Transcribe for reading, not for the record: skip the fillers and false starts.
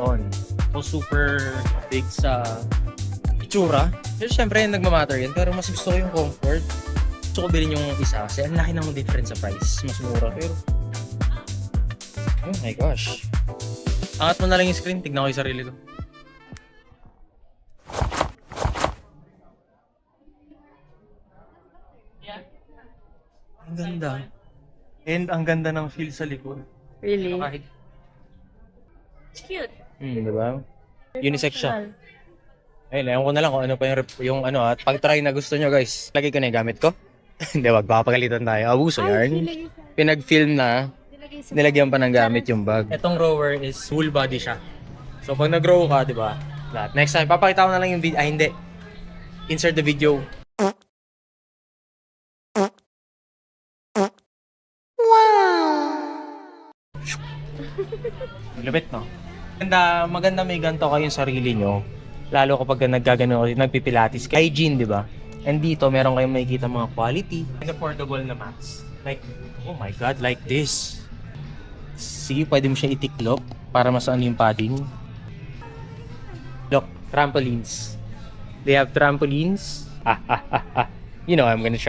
on. So, super big sa itsura. Pero syempre, nagmamatter yan. Pero mas gusto ko yung comfort. Gusto ko bilhin yung isa kasi ang laki ng difference sa price. Mas mura. Pero, oh my gosh. Angat mo na lang yung screen. Tignan ko yung sarili ko. Ang ganda. And ang ganda ng feel sa likod. Really? Kahit, It's cute. diba? Unisex siya. Ayun, ewan ko na lang kung ano pa yung ano at pag-try na gusto nyo guys. Lagay ko na yung gamit ko. Hindi, wag papagalitan tayo. Abuso yarn. Pinag-film na, nilagyan pa ng gamit yung bag. Itong rower is full body siya. So pag nag-row ka, diba? Lahat. Next time, papakita ko na lang yung video. Ay, hindi. Insert the video. Lupit, no? Maganda may ganito kayong sarili nyo. Lalo kapag naggagano kayo, nagpipilates. Hygiene, di ba? And dito, meron kayong makikita mga quality. And affordable na mats. Like, oh my God, like this. See, pwede mo siya itiklop para masaan yung padding. Look, trampolines. They have trampolines. You know, I'm gonna try.